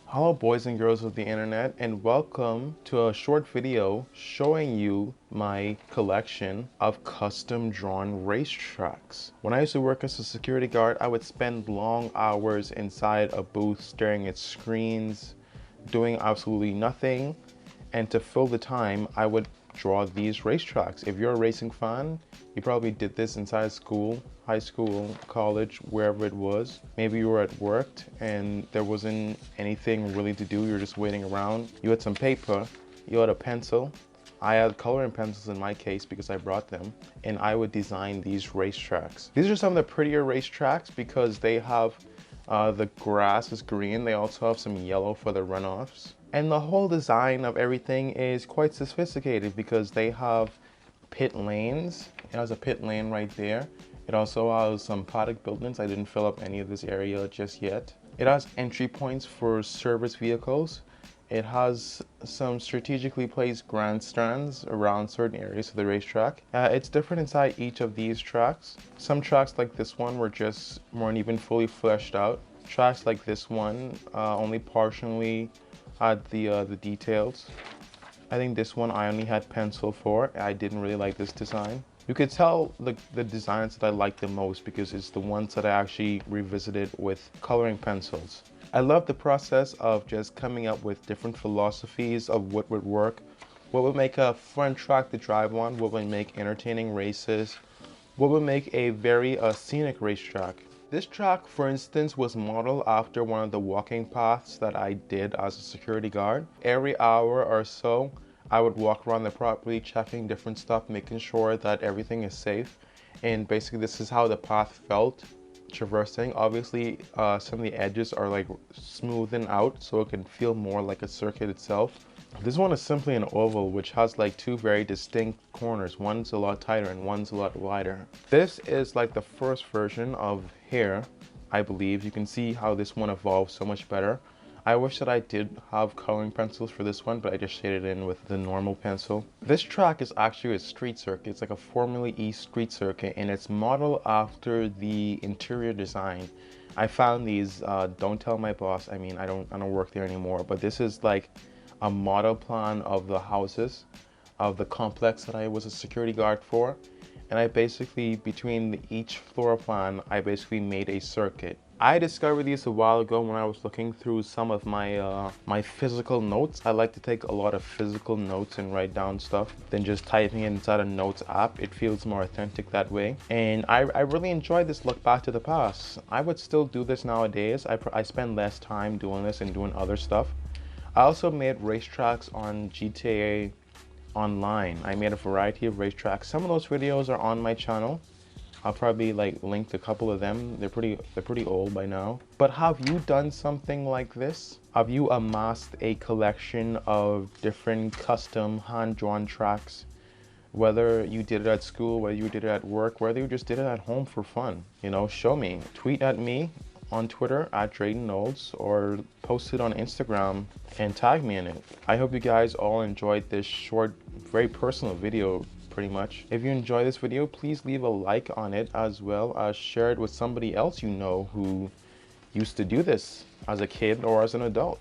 Hello boys and girls of the internet, and welcome to a short video showing you my collection of custom drawn racetracks. When I used to work as a security guard, I would spend long hours inside a booth staring at screens, doing absolutely nothing, and to fill the time I would draw these racetracks. If you're a racing fan, you probably did this inside school, high school, college, wherever it was. Maybe you were at work and there wasn't anything really to do. You're just waiting around. You had some paper, you had a pencil. I had coloring pencils in my case because I brought them, and I would design these racetracks. These are some of the prettier racetracks because they have the grass is green. They also have some yellow for the runoffs. And the whole design of everything is quite sophisticated because they have pit lanes. It has a pit lane right there. It also has some paddock buildings. I didn't fill up any of this area just yet. It has entry points for service vehicles. It has some strategically placed grandstands around certain areas of the racetrack. It's different inside each of these tracks. Some tracks like this one weren't even fully fleshed out. Tracks like this one only partially had the details. I think this one I only had pencil for. I didn't really like this design. You could tell the designs that I like the most because it's the ones that I actually revisited with coloring pencils. I love the process of just coming up with different philosophies of what would work, what would make a fun track to drive on, what would make entertaining races, what would make a very scenic racetrack. This track, for instance, was modeled after one of the walking paths that I did as a security guard. Every hour or so, I would walk around the property, checking different stuff, making sure that everything is safe. And basically, this is how the path felt traversing. Obviously, some of the edges are like smoothened out so it can feel more like a circuit itself. This one is simply an oval which has like two very distinct corners. One's a lot tighter and one's a lot wider. This is like the first version of here, I believe. You can see how this one evolved so much better. I wish that I did have coloring pencils for this one, but I just shaded in with the normal pencil. This track is actually a street circuit. It's like a Formula E street circuit, and it's modeled after the interior design. I found these, don't tell my boss, I mean, I don't work there anymore, but this is like a model plan of the houses of the complex that I was a security guard for. And I basically, between each floor plan, I basically made a circuit. I discovered these a while ago when I was looking through some of my my physical notes. I like to take a lot of physical notes and write down stuff than just typing it inside a notes app. It feels more authentic that way. And I really enjoyed this look back to the past. I would still do this nowadays. I spend less time doing this and doing other stuff. I also made racetracks on GTA Online. I made a variety of racetracks. Some of those videos are on my channel. I'll probably like link a couple of them. They're pretty old by now. But have you done something like this? Have you amassed a collection of different custom hand-drawn tracks? Whether you did it at school, whether you did it at work, whether you just did it at home for fun, you know, show me. Tweet at me on Twitter at Drayden Knowles, or post it on Instagram and tag me in it. I hope you guys all enjoyed this short, very personal video pretty much. If you enjoy this video, please leave a like on it, as well as share it with somebody else you know who used to do this as a kid or as an adult.